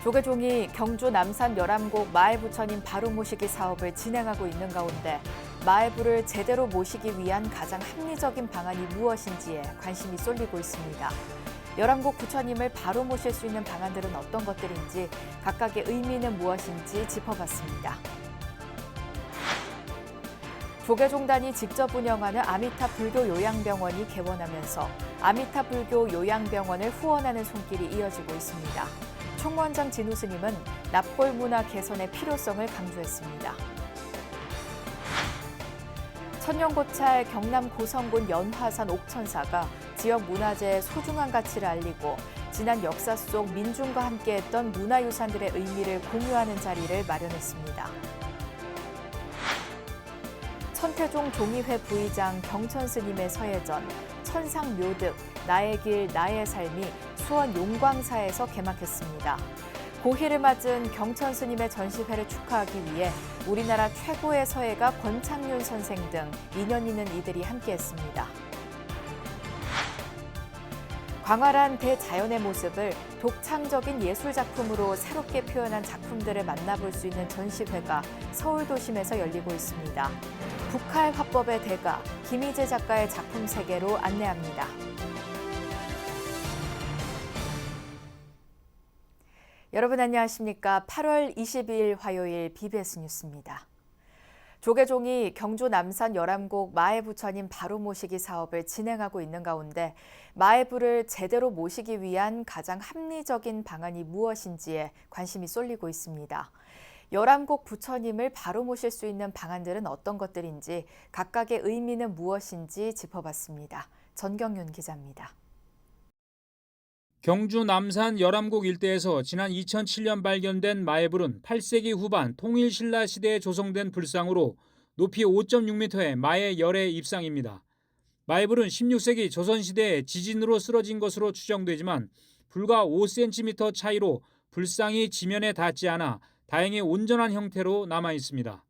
조계종이 경주 남산 열암곡 마애부처님 바로 모시기 사업을 진행하고 있는 가운데 마애부를 제대로 모시기 위한 가장 합리적인 방안이 무엇인지에 관심이 쏠리고 있습니다. 열암곡 부처님을 바로 모실 수 있는 방안들은 어떤 것들인지, 각각의 의미는 무엇인지 짚어봤습니다. 조계종단이 직접 운영하는 아미타 불교 요양병원이 개원하면서 아미타 불교 요양병원을 후원하는 손길이 이어지고 있습니다. 총무원장 진우 스님은 납골 문화 개선의 필요성을 강조했습니다. 천년고찰 경남 고성군 연화산 옥천사가 지역 문화재의 소중한 가치를 알리고 지난 역사 속 민중과 함께했던 문화유산들의 의미를 공유하는 자리를 마련했습니다. 천태종 종이회 부의장 경천 스님의 서예전 천상묘득 나의 길 나의 삶이 수원 용광사에서 개막했습니다. 고희를 맞은 경천 스님의 전시회를 축하하기 위해 우리나라 최고의 서예가 권창윤 선생 등 인연 있는 이들이 함께했습니다. 광활한 대자연의 모습을 독창적인 예술작품으로 새롭게 표현한 작품들을 만나볼 수 있는 전시회가 서울도심에서 열리고 있습니다. 북할 화법의 대가 김희재 작가의 작품 세계로 안내합니다. 여러분 안녕하십니까? 8월 22일 화요일 BBS 뉴스입니다. 조계종이 경주 남산 열암곡 마애부처님 바로 모시기 사업을 진행하고 있는 가운데 마애부를 제대로 모시기 위한 가장 합리적인 방안이 무엇인지에 관심이 쏠리고 있습니다. 열암곡 부처님을 바로 모실 수 있는 방안들은 어떤 것들인지, 각각의 의미는 무엇인지 짚어봤습니다. 전경윤 기자입니다. 경주 남산 열암곡 일대에서 지난 2007년 발견된 마애불은 8세기 후반 통일신라 시대에 조성된 불상으로 높이 5.6m의 마애 열의 입상입니다. 마애불은 16세기 조선시대에 지진으로 쓰러진 것으로 추정되지만 불과 5cm 차이로 불상이 지면에 닿지 않아 다행히 온전한 형태로 남아 있습니다.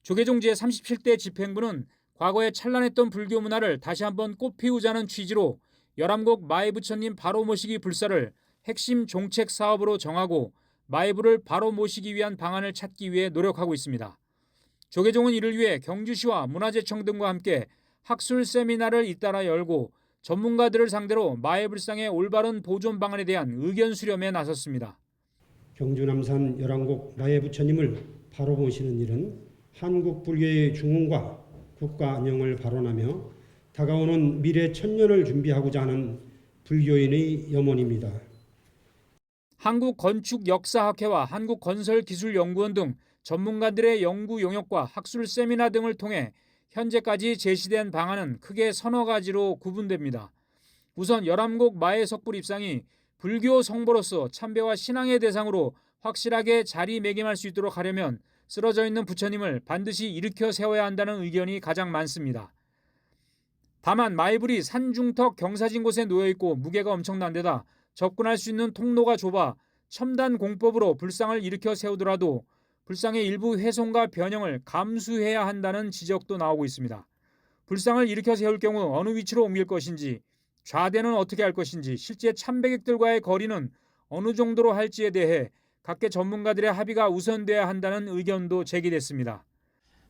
조계종 제37대 집행부는 과거에 찬란했던 불교 문화를 다시 한번 꽃피우자는 취지로 열암곡 마애부처님 바로 모시기 불사를 핵심 종책 사업으로 정하고 마애부를 바로 모시기 위한 방안을 찾기 위해 노력하고 있습니다. 조계종은 이를 위해 경주시와 문화재청 등과 함께 학술 세미나를 잇따라 열고 전문가들을 상대로 마애불상의 올바른 보존 방안에 대한 의견 수렴에 나섰습니다. 경주 남산 열암곡 마애부처님을 바로 모시는 일은 한국 불교의 중흥과 국가 안녕을 발언하며 다가오는 미래 천년을 준비하고자 하는 불교인의 염원입니다. 한국건축역사학회와 한국건설기술연구원 등 전문가들의 연구 용역과 학술 세미나 등을 통해 현재까지 제시된 방안은 크게 서너 가지로 구분됩니다. 우선 열암곡 마애 석불 입상이 불교 성보로서 참배와 신앙의 대상으로 확실하게 자리매김할 수 있도록 하려면 쓰러져 있는 부처님을 반드시 일으켜 세워야 한다는 의견이 가장 많습니다. 다만 마애불이 산중턱 경사진 곳에 놓여있고 무게가 엄청난 데다 접근할 수 있는 통로가 좁아 첨단 공법으로 불상을 일으켜 세우더라도 불상의 일부 훼손과 변형을 감수해야 한다는 지적도 나오고 있습니다. 불상을 일으켜 세울 경우 어느 위치로 옮길 것인지, 좌대는 어떻게 할 것인지, 실제 참배객들과의 거리는 어느 정도로 할지에 대해 각계 전문가들의 합의가 우선돼야 한다는 의견도 제기됐습니다.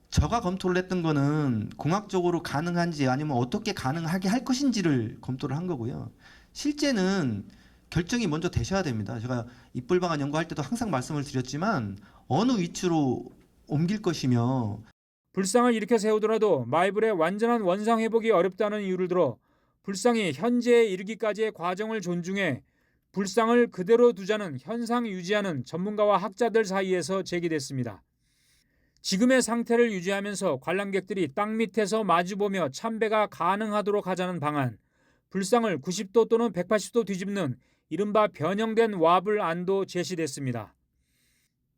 제가 검토를 했던 거는 공학적으로 가능한지 아니면 어떻게 가능하게 할 것인지를 검토를 한 거고요. 실제는 결정이 먼저 되셔야 됩니다. 제가 입불방안 연구할 때도 항상 말씀을 드렸지만 어느 위치로 옮길 것이며 불상을 일으켜 세우더라도 마애불의 완전한 원상 회복이 어렵다는 이유를 들어 불상이 현재에 이르기까지의 과정을 존중해 불상을 그대로 두자는 현상 유지하는 전문가와 학자들 사이에서 제기됐습니다. 지금의 상태를 유지하면서 관람객들이 땅 밑에서 마주보며 참배가 가능하도록 하자는 방안, 불상을 90도 또는 180도 뒤집는 이른바 변형된 와불 안도 제시됐습니다.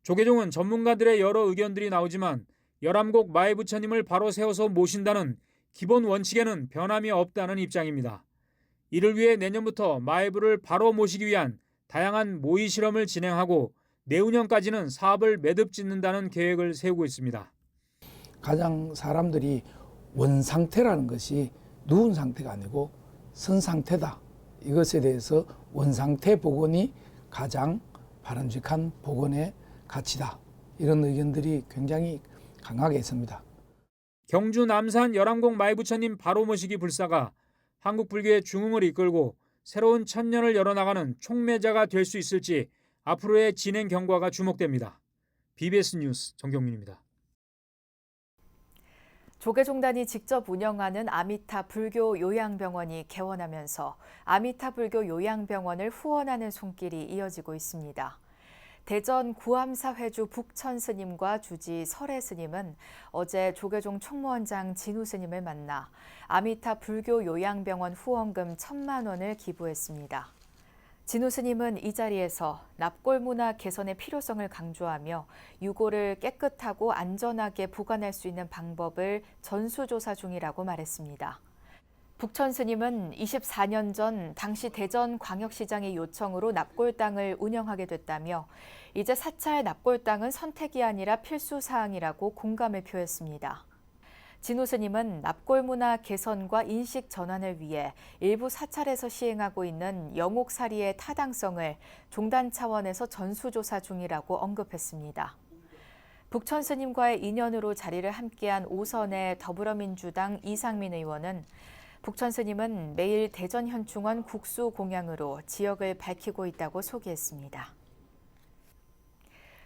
조계종은 전문가들의 여러 의견들이 나오지만 열암곡 마애부처님을 바로 세워서 모신다는 기본 원칙에는 변함이 없다는 입장입니다. 이를 위해 내년부터 마애부를 바로 모시기 위한 다양한 모의 실험을 진행하고 내후년까지는 사업을 매듭 짓는다는 계획을 세우고 있습니다. 가장 사람들이 원상태라는 것이 누운 상태가 아니고 선 상태다. 이것에 대해서 원상태 복원이 가장 바람직한 복원의 가치다. 이런 의견들이 굉장히 강하게 있습니다. 경주 남산 열암곡 마이부처님 바로 모시기 불사가 한국 불교의 중흥을 이끌고 새로운 천년을 열어나가는 촉매자가 될 수 있을지 앞으로의 진행 경과가 주목됩니다. BBS 뉴스 정경민입니다. 조계종단이 직접 운영하는 아미타 불교 요양병원이 개원하면서 아미타 불교 요양병원을 후원하는 손길이 이어지고 있습니다. 대전 구암사 회주 북천 스님과 주지 설혜 스님은 어제 조계종 총무원장 진우 스님을 만나 아미타 불교 요양병원 후원금 1,000만 원을 기부했습니다. 진우 스님은 이 자리에서 납골 문화 개선의 필요성을 강조하며 유골을 깨끗하고 안전하게 보관할 수 있는 방법을 전수조사 중이라고 말했습니다. 북천 스님은 24년 전 당시 대전광역시장의 요청으로 납골 땅을 운영하게 됐다며 이제 사찰 납골 땅은 선택이 아니라 필수 사항이라고 공감을 표했습니다. 진우 스님은 납골 문화 개선과 인식 전환을 위해 일부 사찰에서 시행하고 있는 영옥살이의 타당성을 종단 차원에서 전수조사 중이라고 언급했습니다. 북천 스님과의 인연으로 자리를 함께한 오선의 더불어민주당 이상민 의원은 북천 스님은 매일 대전현충원 국수 공양으로 지역을 밝히고 있다고 소개했습니다.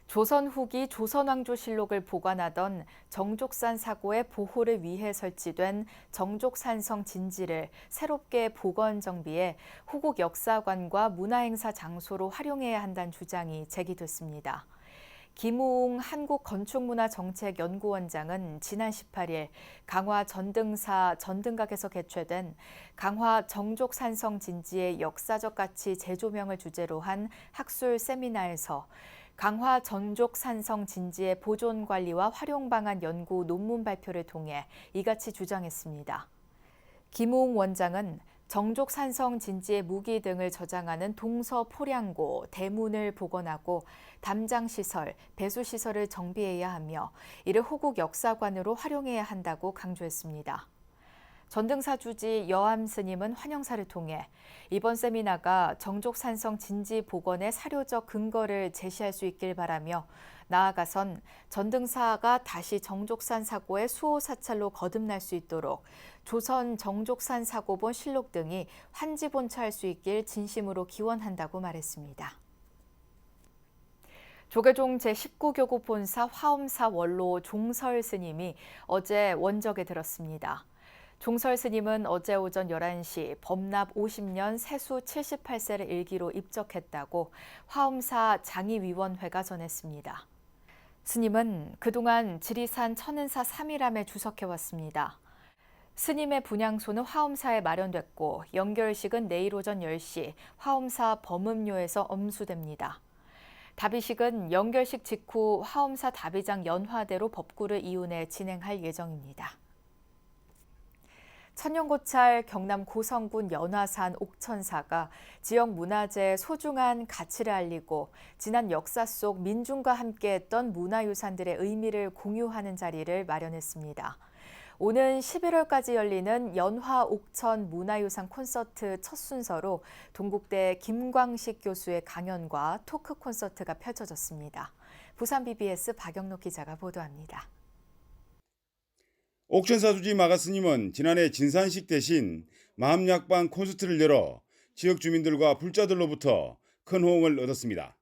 조선 후기 조선왕조실록을 보관하던 정족산 사고의 보호를 위해 설치된 정족산성 진지를 새롭게 복원 정비해 후국 역사관과 문화행사 장소로 활용해야 한다는 주장이 제기됐습니다. 김우웅 한국건축문화정책연구원장은 지난 18일 강화 전등사 전등각에서 개최된 강화 정족산성 진지의 역사적 가치 재조명을 주제로 한 학술 세미나에서 강화 전족산성 진지의 보존 관리와 활용 방안 연구 논문 발표를 통해 이같이 주장했습니다. 김우웅 원장은 정족산성 진지의 무기 등을 저장하는 동서 포량고, 대문을 복원하고 담장시설, 배수시설을 정비해야 하며 이를 호국 역사관으로 활용해야 한다고 강조했습니다. 전등사 주지 여암 스님은 환영사를 통해 이번 세미나가 정족산성 진지 복원의 사료적 근거를 제시할 수 있길 바라며 나아가선 전등사가 다시 정족산 사고의 수호 사찰로 거듭날 수 있도록 조선 정족산 사고본 실록 등이 환지본처할 수 있길 진심으로 기원한다고 말했습니다. 조계종 제19교구 본사 화엄사 원로 종설 스님이 어제 원적에 들었습니다. 종설 스님은 어제 오전 11시 법납 50년 세수 78세를 일기로 입적했다고 화엄사 장의위원회가 전했습니다. 스님은 그동안 지리산 천은사 3일암에 주석해왔습니다. 스님의 분향소는 화엄사에 마련됐고 연결식은 내일 오전 10시 화엄사 범음료에서 엄수됩니다. 답의식은 연결식 직후 화엄사 답의장 연화대로 법구를 이윤해 진행할 예정입니다. 천년고찰 경남 고성군 연화산 옥천사가 지역 문화재의 소중한 가치를 알리고 지난 역사 속 민중과 함께했던 문화유산들의 의미를 공유하는 자리를 마련했습니다. 오는 11월까지 열리는 연화 옥천 문화유산 콘서트 첫 순서로 동국대 김광식 교수의 강연과 토크 콘서트가 펼쳐졌습니다. 부산 BBS 박영록 기자가 보도합니다. 옥천사 주지 마가 스님은 지난해 진산식 대신 마음약방 콘서트를 열어 지역 주민들과 불자들로부터 큰 호응을 얻었습니다.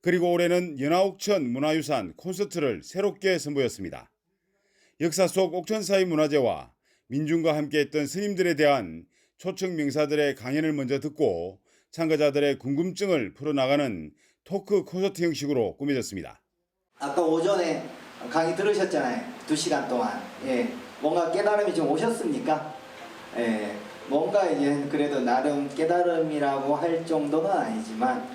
그리고 올해는 연화옥천 문화유산 콘서트를 새롭게 선보였습니다. 역사 속 옥천사의 문화재와 민중과 함께했던 스님들에 대한 초청 명사들의 강연을 먼저 듣고 참가자들의 궁금증을 풀어나가는 토크 콘서트 형식으로 꾸며졌습니다. 아까 오전에 강의 들으셨잖아요. 2시간 동안. 예, 뭔가 깨달음이 좀 오셨습니까? 예, 뭔가 이제 그래도 나름 깨달음이라고 할 정도는 아니지만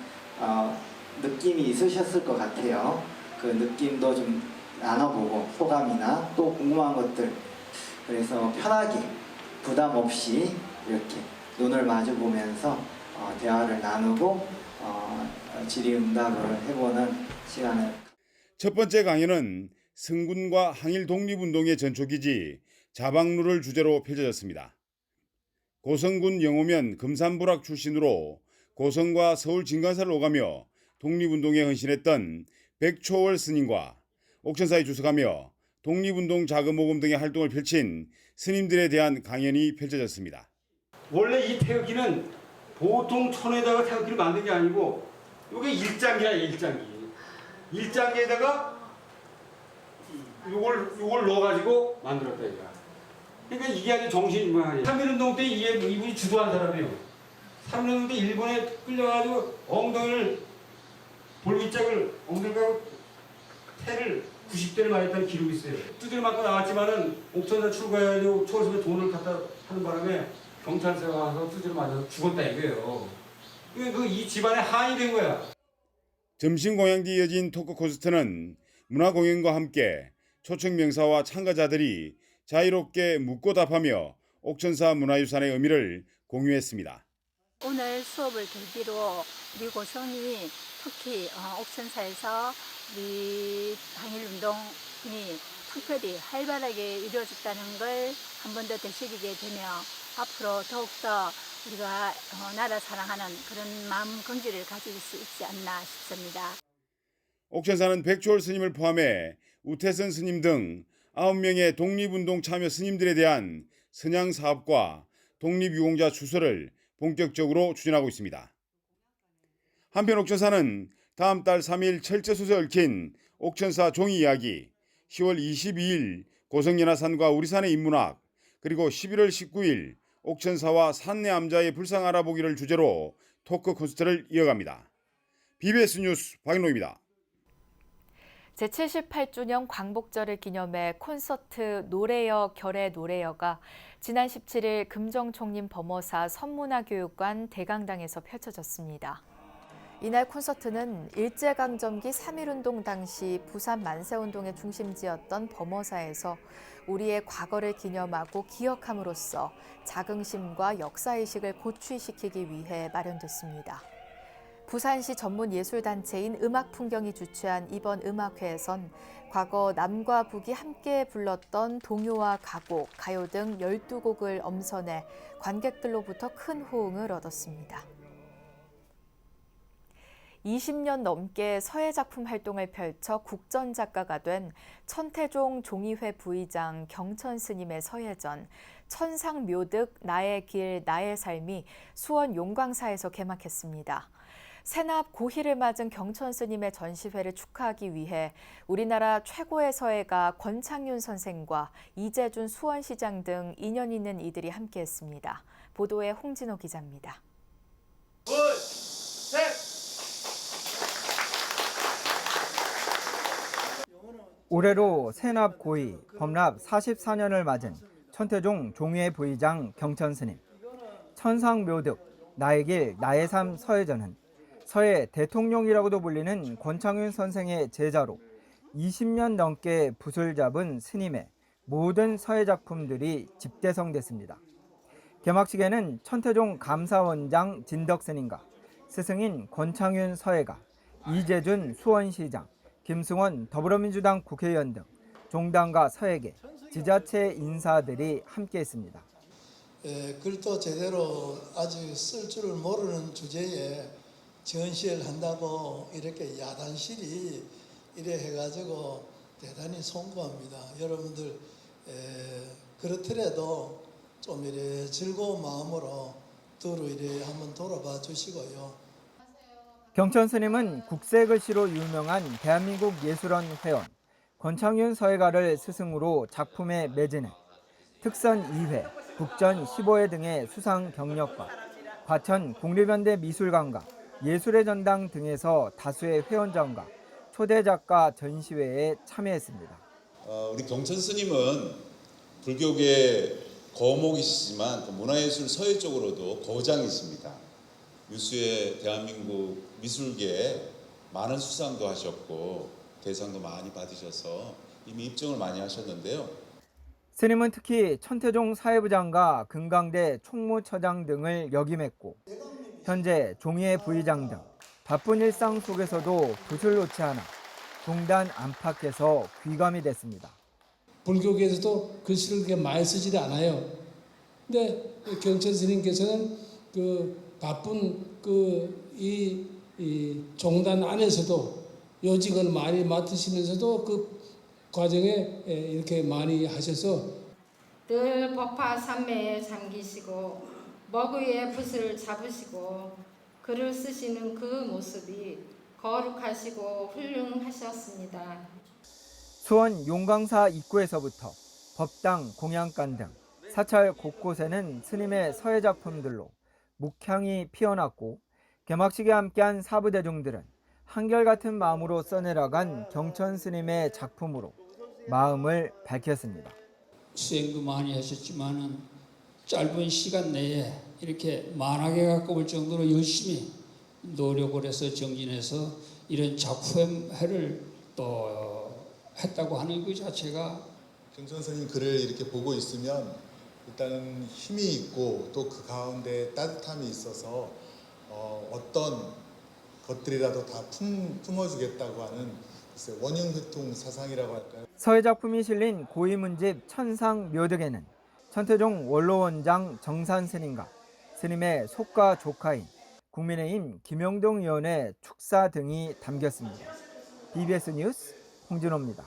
느낌이 있으셨을 것 같아요. 그 느낌도 좀 나눠보고 소감이나 또 궁금한 것들, 그래서 편하게 부담 없이 이렇게 눈을 마주 보면서 대화를 나누고 질의응답을 해보는 시간을. 첫 번째 강연은 성군과 항일 독립운동의 전초기지 자방루를 주제로 펼쳐졌습니다. 고성군 영호면 금산부락 출신으로 고성과 서울 진관사를 오가며 독립운동에 헌신했던 백초월 스님과 옥천사에 주석하며 독립운동 자금모금 등의 활동을 펼친 스님들에 대한 강연이 펼쳐졌습니다. 원래 이 태극기는 보통 천에다가 태극기를 만든 게 아니고 이게 일장기야, 일장기. 일장기에다가 요걸 넣어가지고 만들었다 이거야. 그러니까 이게 아주 정신이 뭐야. 3.1운동 때 이분이 주도한 사람이에요. 3.1운동 때 일본에 끌려가지고 엉덩이를 볼기짝을 엉덩이가 태를 90대를 맞았다는 기록이 있어요. 두드려 맞고 나왔지만은 옥천사 출구해가지고 초월섬에 돈을 갖다 하는 바람에 경찰서가 와서 두드려 맞아서 죽었다 이거예요. 이 집안에 한이 된 거야. 점심 공양 뒤 이어진 토크 콘서트는 문화 공연과 함께 초청 명사와 참가자들이 자유롭게 묻고 답하며 옥천사 문화유산의 의미를 공유했습니다. 오늘 수업을 계기로 우리 고성이 특히 옥천사에서 우리 항일운동이 특별히 활발하게 이루어졌다는 걸 한 번 더 되새기게 되며 앞으로 더욱더 우리가 나라 사랑하는 그런 마음 긍지를 가질 수 있지 않나 싶습니다. 옥천사는 백초월 스님을 포함해 우태선 스님 등 9명의 독립운동 참여 스님들에 대한 선양 사업과 독립유공자 주소를 본격적으로 추진하고 있습니다. 한편 옥천사는 다음 달 3일 철제소에 얽힌 옥천사 종이 이야기, 10월 22일 고성연화산과 우리산의 인문학, 그리고 11월 19일 옥천사와 산내암자의 불상 알아보기를 주제로 토크 콘서트를 이어갑니다. BBS 뉴스 박인호입니다. 제78주년 광복절을 기념해 콘서트 노래여 결의 노래여가 지난 17일 금정총림 범어사 선문화교육관 대강당에서 펼쳐졌습니다. 이날 콘서트는 일제강점기 3.1운동 당시 부산 만세운동의 중심지였던 범어사에서 우리의 과거를 기념하고 기억함으로써 자긍심과 역사의식을 고취시키기 위해 마련됐습니다. 부산시 전문예술단체인 음악풍경이 주최한 이번 음악회에선 과거 남과 북이 함께 불렀던 동요와 가곡, 가요 등 12곡을 엄선해 관객들로부터 큰 호응을 얻었습니다. 20년 넘게 서예작품 활동을 펼쳐 국전작가가 된 천태종 종이회 부의장 경천 스님의 서예전 천상묘득 나의 길 나의 삶이 수원 용광사에서 개막했습니다. 새납 고희를 맞은 경천 스님의 전시회를 축하하기 위해 우리나라 최고의 서예가 권창윤 선생과 이재준 수원시장 등 인연 있는 이들이 함께했습니다. 보도에 홍진호 기자입니다. 올해로 새납 고희, 범납 44년을 맞은 천태종 종이회 부의장 경천 스님. 천상묘득, 나의 길, 나의 삶 서예전은 서예 대통령이라고도 불리는 권창윤 선생의 제자로 20년 넘게 붓을 잡은 스님의 모든 서예 작품들이 집대성됐습니다. 개막식에는 천태종 감사원장 진덕 스님과 스승인 권창윤 서예가, 이재준 수원시장, 김승원 더불어민주당 국회의원 등 종단과 서예계, 지자체 인사들이 함께했습니다. 글도 제대로 아직 쓸 줄을 모르는 주제에 전시를 한다고 이렇게 야단실이 이래 해가지고 대단히 송구합니다. 여러분들 그렇더라도 좀 이래 즐거운 마음으로 두루 이래 한번 돌아봐 주시고요. 경천 스님은 국세글씨로 유명한 대한민국 예술원 회원 권창윤 서예가를 스승으로 작품에 매진해 특선 2회, 국전 15회 등의 수상 경력과 과천 국립연대 미술관과 예술의 전당 등에서 다수의 회원전과 초대 작가 전시회에 참여했습니다. 우리 경천 스님은 불교계 거목이시지만 문화예술 서예 쪽으로도 거장이십니다. 유수의 대한민국 미술계에 많은 수상도 하셨고 대상도 많이 받으셔서 이미 입증을 많이 하셨는데요. 스님은 특히 천태종 사회부장과 금강대 총무처장 등을 역임했고 현재 종이회 부의장 등 바쁜 일상 속에서도 붓을 놓지 않아 종단 안팎에서 귀감이 됐습니다. 불교계에서도 글씨를 그렇게 많이 쓰지 않아요. 근데 경천 스님께서는 그 바쁜 이 이 종단 안에서도 요직을 많이 맡으시면서도 그 과정에 이렇게 많이 하셔서 늘 법화 삼매에 잠기시고 머구에 붓을 잡으시고 글을 쓰시는 그 모습이 거룩하시고 훌륭하셨습니다. 수원 용강사 입구에서부터 법당, 공양간 등 사찰 곳곳에는 스님의 서예 작품들로 묵향이 피어났고 개막식에 함께한 사부대중들은 한결같은 마음으로 써내려간 경천 스님의 작품으로 마음을 밝혔습니다. 수행도 많이 하셨지만은 짧은 시간 내에 이렇게 만하게 가까울 정도로 열심히 노력을 해서 정진해서 이런 작품회를 또 했다고 하는 그 자체가 경천 스님 글을 이렇게 보고 있으면 일단은 힘이 있고 또 그 가운데 따뜻함이 있어서 어떤 것들이라도 다 품어주겠다고 하는 원흉회통 사상이라고 할까요? 서예 작품이 실린 고위문집 천상묘득에는 천태종 원로원장 정산 스님과 스님의 속가 조카인 국민의힘 김영동 의원의 축사 등이 담겼습니다. BBS 뉴스 홍진호입니다.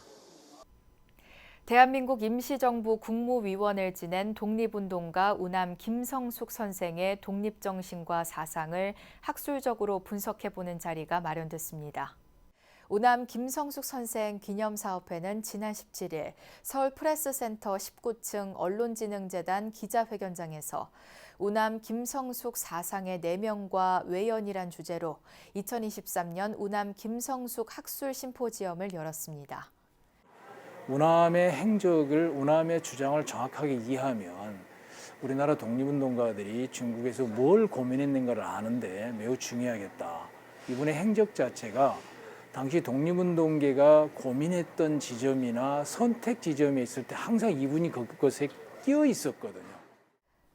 대한민국 임시정부 국무위원을 지낸 독립운동가 우남 김성숙 선생의 독립정신과 사상을 학술적으로 분석해보는 자리가 마련됐습니다. 우남 김성숙 선생 기념사업회는 지난 17일 서울 프레스센터 19층 언론진흥재단 기자회견장에서 우남 김성숙 사상의 내면과 외연이란 주제로 2023년 우남 김성숙 학술 심포지엄을 열었습니다. 우남의 행적을, 우남의 주장을 정확하게 이해하면 우리나라 독립운동가들이 중국에서 뭘 고민했는가를 아는데 매우 중요하겠다. 이분의 행적 자체가 당시 독립운동계가 고민했던 지점이나 선택 지점에 있을 때 항상 이분이 그것에 끼어 있었거든요.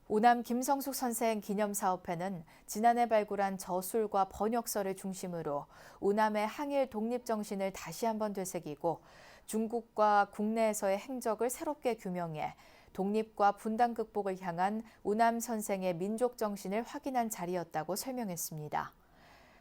우남 김성숙 선생 기념사업회는 지난해 발굴한 저술과 번역서를 중심으로 우남의 항일 독립정신을 다시 한번 되새기고 중국과 국내에서의 행적을 새롭게 규명해 독립과 분단 극복을 향한 우남 선생의 민족 정신을 확인한 자리였다고 설명했습니다.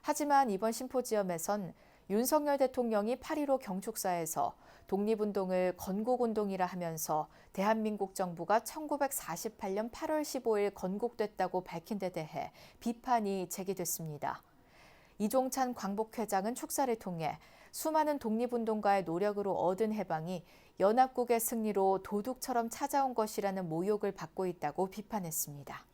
하지만 이번 심포지엄에선 윤석열 대통령이 8.15 경축사에서 독립운동을 건국운동이라 하면서 대한민국 정부가 1948년 8월 15일 건국됐다고 밝힌 데 대해 비판이 제기됐습니다. 이종찬 광복회장은 축사를 통해 수많은 독립운동가의 노력으로 얻은 해방이 연합국의 승리로 도둑처럼 찾아온 것이라는 모욕을 받고 있다고 비판했습니다.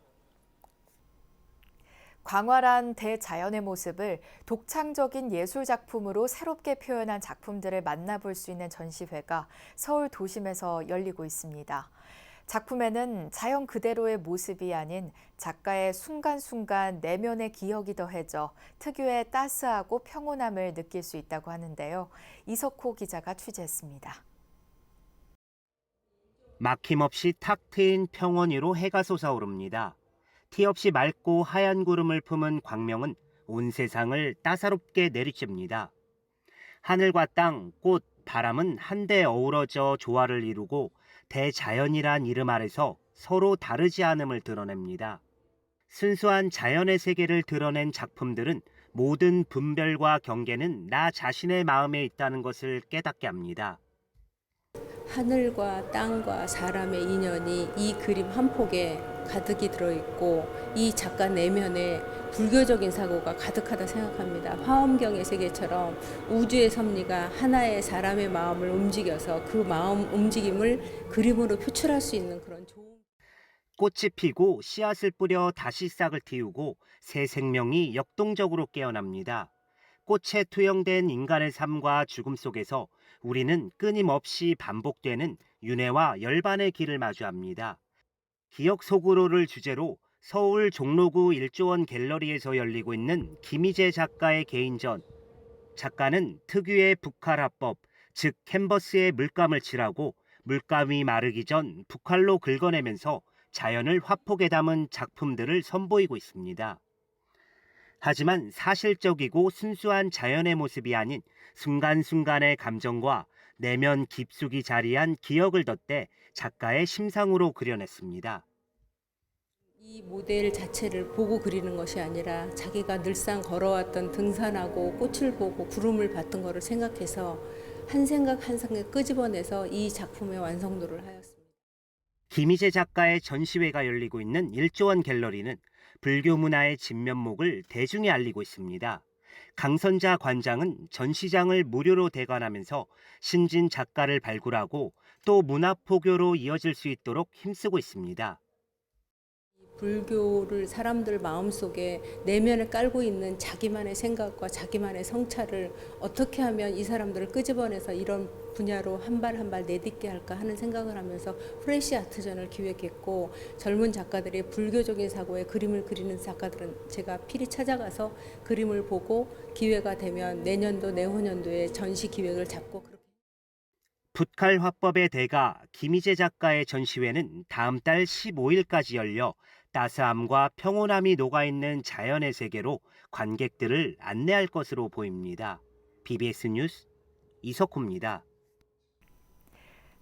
광활한 대자연의 모습을 독창적인 예술작품으로 새롭게 표현한 작품들을 만나볼 수 있는 전시회가 서울 도심에서 열리고 있습니다. 작품에는 자연 그대로의 모습이 아닌 작가의 순간순간 내면의 기억이 더해져 특유의 따스하고 평온함을 느낄 수 있다고 하는데요. 이석호 기자가 취재했습니다. 막힘없이 탁 트인 평원 위로 해가 솟아오릅니다. 티 없이 맑고 하얀 구름을 품은 광명은 온 세상을 따사롭게 내리칩니다. 하늘과 땅, 꽃, 바람은 한데 어우러져 조화를 이루고 대자연이란 이름 아래서 서로 다르지 않음을 드러냅니다. 순수한 자연의 세계를 드러낸 작품들은 모든 분별과 경계는 나 자신의 마음에 있다는 것을 깨닫게 합니다. 하늘과 땅과 사람의 인연이 이 그림 한 폭에 가득히 들어있고 이 작가 내면에 불교적인 사고가 가득하다 생각합니다. 화엄경의 세계처럼 우주의 섭리가 하나의 사람의 마음을 움직여서 그 마음 움직임을 그림으로 표출할 수 있는 그런 좋은 꽃이 피고 씨앗을 뿌려 다시 싹을 틔우고 새 생명이 역동적으로 깨어납니다. 꽃에 투영된 인간의 삶과 죽음 속에서 우리는 끊임없이 반복되는 윤회와 열반의 길을 마주합니다. 기억 속으로를 주제로 서울 종로구 1조원 갤러리에서 열리고 있는 김희재 작가의 개인전. 작가는 특유의 북칼화법, 즉 캔버스에 물감을 칠하고 물감이 마르기 전 북칼로 긁어내면서 자연을 화폭에 담은 작품들을 선보이고 있습니다. 하지만 사실적이고 순수한 자연의 모습이 아닌 순간순간의 감정과 내면 깊숙이 자리한 기억을 덧대 작가의 심상으로 그려냈습니다. 이 모델 자체를 보고 그리는 것이 아니라 자기가 늘상 걸어왔던 등산하고 꽃을 보고 구름을 봤던 것을 생각해서 한 생각 한 생각 끄집어내서 이 작품의 완성도를 하였습니다. 김희재 작가의 전시회가 열리고 있는 일조원 갤러리는 불교 문화의 진면목을 대중에 알리고 있습니다. 강선자 관장은 전시장을 무료로 대관하면서 신진 작가를 발굴하고 또 문화 포교로 이어질 수 있도록 힘쓰고 있습니다. 불교를 사람들 마음속에 내면에 깔고 있는 자기만의 생각과 자기만의 성찰을 어떻게 하면 이 사람들을 끄집어내서 이런 분야로 한 발 한 발 내딛게 할까 하는 생각을 하면서 프레시 아트전을 기획했고, 젊은 작가들이 불교적인 사고에 그림을 그리는 작가들은 제가 필히 찾아가서 그림을 보고 기회가 되면 내년도 내후년도에 전시 기획을 잡고 그렇게. 붓칼 화법의 대가 김희재 작가의 전시회는 다음 달 15일까지 열려 따스함과 평온함이 녹아있는 자연의 세계로 관객들을 안내할 것으로 보입니다. BBS 뉴스 이석호입니다.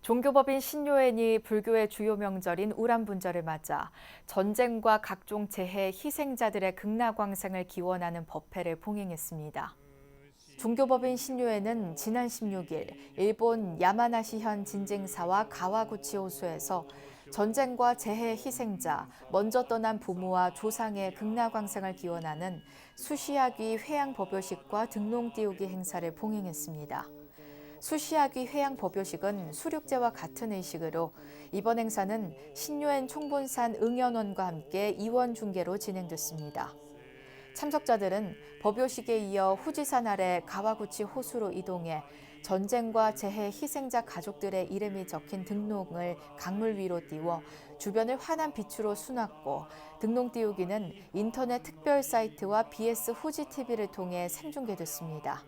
종교법인 신요엔이 불교의 주요 명절인 우람분절을 맞아 전쟁과 각종 재해 희생자들의 극락광생을 기원하는 법회를 봉행했습니다. 종교법인 신요엔은 지난 16일 일본 야마나시현 진징사와 가와구치 호수에서 전쟁과 재해 희생자, 먼저 떠난 부모와 조상의 극락광생을 기원하는 수시아귀 회양법요식과 등롱 띄우기 행사를 봉행했습니다. 수시아귀 회양법요식은 수륙제와 같은 의식으로 이번 행사는 신요엔 총본산 응연원과 함께 이원 중계로 진행됐습니다. 참석자들은 법요식에 이어 후지산 아래 가와구치 호수로 이동해 전쟁과 재해 희생자 가족들의 이름이 적힌 등롱을 강물 위로 띄워 주변을 환한 빛으로 수놨고, 등롱 띄우기는 인터넷 특별 사이트와 BS 후지TV를 통해 생중계됐습니다.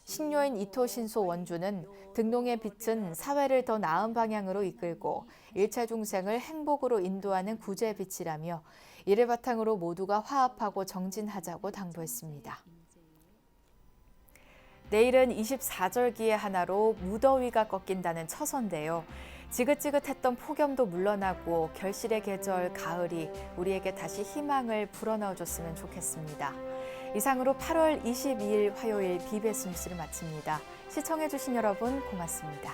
신요엔 이토 신소 원주는 등롱의 빛은 사회를 더 나은 방향으로 이끌고 일체 중생을 행복으로 인도하는 구제의 빛이라며 이를 바탕으로 모두가 화합하고 정진하자고 당부했습니다. 내일은 24절기의 하나로 무더위가 꺾인다는 처서인데요. 지긋지긋했던 폭염도 물러나고 결실의 계절 가을이 우리에게 다시 희망을 불어넣어줬으면 좋겠습니다. 이상으로 8월 22일 화요일 BBS 뉴스를 마칩니다. 시청해주신 여러분 고맙습니다.